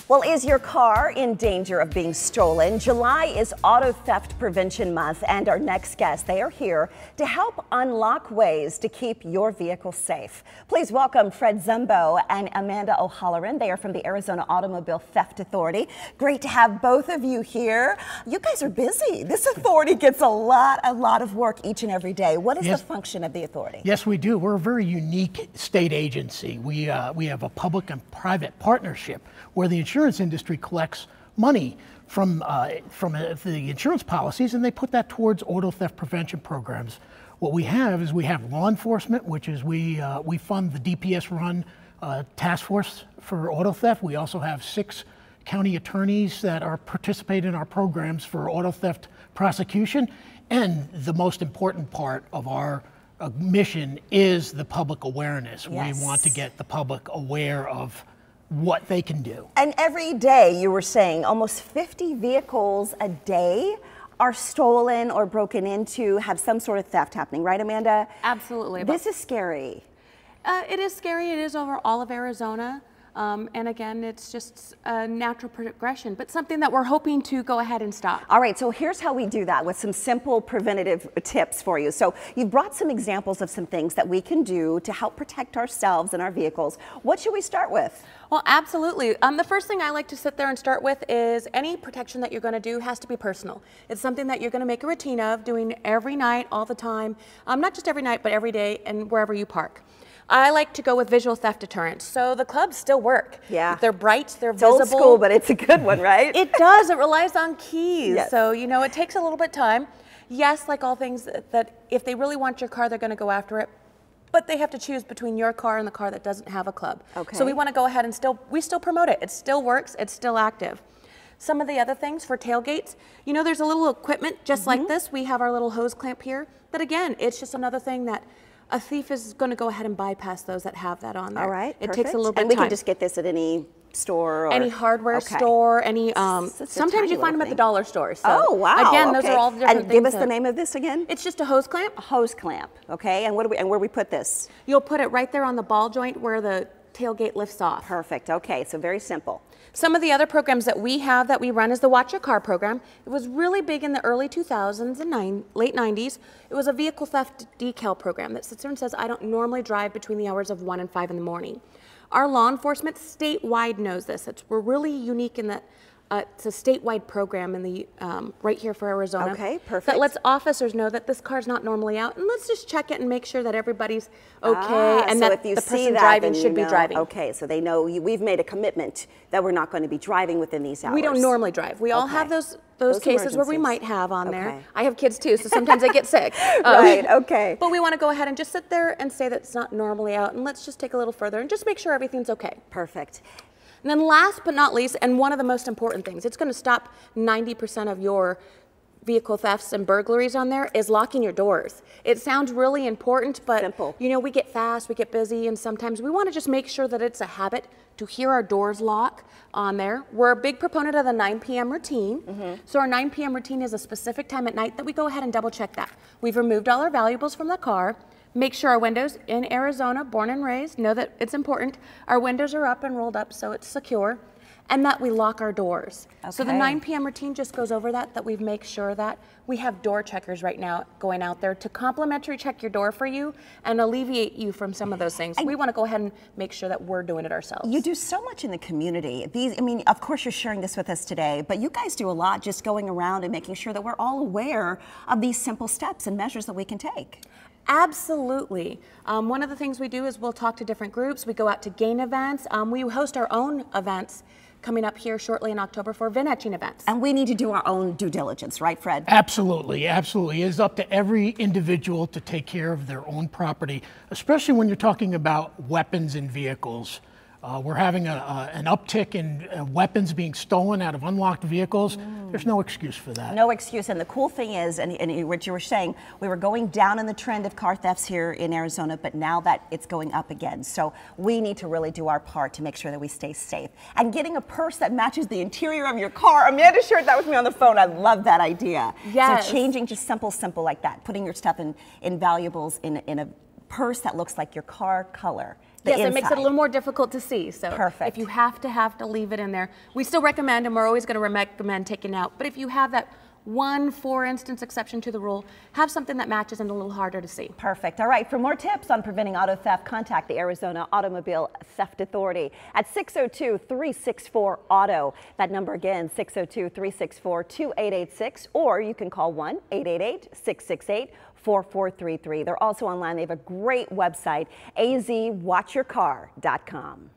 Well, is your car in danger of being stolen? July is Auto Theft Prevention Month, and our next guests, they are here to help unlock ways to keep your vehicle safe. Please welcome Fred Zumbo and Amanda O'Halloran. They are from the Arizona Automobile Theft Authority. Great to have both of you here. You guys are busy. This authority gets a lot of work each and every day. What is the function of the authority? Yes, we do. We're a very unique state agency. We have a public and private partnership where the insurance industry collects money from the insurance policies, and they put that towards auto theft prevention programs. What we have is we have law enforcement, which is we fund the DPS-run task force for auto theft. We also have 6 county attorneys that are participating in our programs for auto theft prosecution. And the most important part of our mission is the public awareness. Yes. We want to get the public aware of what they can do. And every day, you were saying, almost 50 vehicles a day are stolen or broken into, have some sort of theft happening, right, Amanda? Absolutely. This is scary. It is scary. It is over all of Arizona. And again, it's just a natural progression, but something that we're hoping to go ahead and stop. All right, so here's how we do that with some simple preventative tips for you. So you've brought some examples of some things that we can do to help protect ourselves and our vehicles. What should we start with? Well, absolutely. The first thing I like to sit there and start with is any protection that you're going to do has to be personal. It's something that you're going to make a routine of doing every night, all the time, not just every night, but every day and wherever you park. I like to go with visual theft deterrent. So the clubs still work. Yeah. They're bright, they're it's visible. Old school, but it's a good one, right? It does. It relies on keys. Yes. So, you know, it takes a little bit of time. Yes, like all things that if they really want your car, they're going to go after it. But they have to choose between your car and the car that doesn't have a club. Okay. So we want to go ahead and we still promote it. It still works. It's still active. Some of the other things for tailgates, you know, there's a little equipment just like this. We have our little hose clamp here. But again, it's just another thing that a thief is going to go ahead and bypass those that have that on there. All right, it takes a little bit of time. And we can just get this at any store or any hardware store, any sometimes you find them at the dollar store. So oh wow! Again, those are all the different things. And things. give us the name of this again. It's just a hose clamp. A hose clamp. Okay. And where do we put this? You'll put it right there on the ball joint where the tailgate lifts off. Perfect. Okay. So very simple. Some of the other programs that we have that we run is the Watch Your Car program. It was really big in the early 2000s and late 90s. It was a vehicle theft decal program that sits there and says, I don't normally drive between the hours of 1 and 5 in the morning. Our law enforcement statewide knows this. We're really unique in that it's a statewide program in the right here for Arizona. Okay, perfect. That lets officers know that this car's not normally out, and let's just check it and make sure that everybody's okay and so that if you the see person that, driving then should be driving. Okay, so they know we've made a commitment that we're not going to be driving within these hours. We don't normally drive. We all have those cases where we might have on there. I have kids too, so sometimes I get sick. Right, okay. But we want to go ahead and just sit there and say that it's not normally out, and let's just take a little further and just make sure everything's okay. Perfect. And then last but not least, and one of the most important things, it's going to stop 90% of your vehicle thefts and burglaries on there, is locking your doors. It sounds really important, but simple. You know, we get fast, we get busy, and sometimes we want to just make sure that it's a habit to hear our doors lock on there. We're a big proponent of the 9 p.m. routine. So our 9 p.m. routine is a specific time at night that we go ahead and double check that. We've removed all our valuables from the car. Make sure our windows in Arizona, born and raised, know that it's important. Our windows are up and rolled up so it's secure, and that we lock our doors. Okay. So the 9 p.m. routine just goes over that we make sure that we have door checkers right now going out there to complimentary check your door for you and alleviate you from some of those things. We want to go ahead and make sure that we're doing it ourselves. You do so much in the community. I mean, of course you're sharing this with us today, but you guys do a lot just going around and making sure that we're all aware of these simple steps and measures that we can take. Absolutely. One of the things we do is we'll talk to different groups. We go out to GAIN events. We host our own events coming up here shortly in October for VIN etching events. And we need to do our own due diligence, right, Fred? Absolutely, absolutely. It's up to every individual to take care of their own property, especially when you're talking about weapons in vehicles. We're having an uptick in weapons being stolen out of unlocked vehicles. There's no excuse for that. No excuse. And the cool thing is, and what you were saying, we were going down in the trend of car thefts here in Arizona, but now that it's going up again. So we need to really do our part to make sure that we stay safe. And getting a purse that matches the interior of your car. Amanda shared that with me on the phone. I love that idea. Yes. So changing just simple like that, putting your stuff in valuables in a purse that looks like your car color. Yes, inside. it makes it a little more difficult to see. So Perfect. if you have to leave it in there, we still recommend, and we're always going to recommend taking out. But if you have that one, for instance, exception to the rule, have something that matches and a little harder to see. Perfect. All right. For more tips on preventing auto theft, contact the Arizona Automobile Theft Authority at 602-364-AUTO. That number again, 602-364-2886, or you can call 1-888-668-4433. They're also online. They have a great website, azwatchyourcar.com.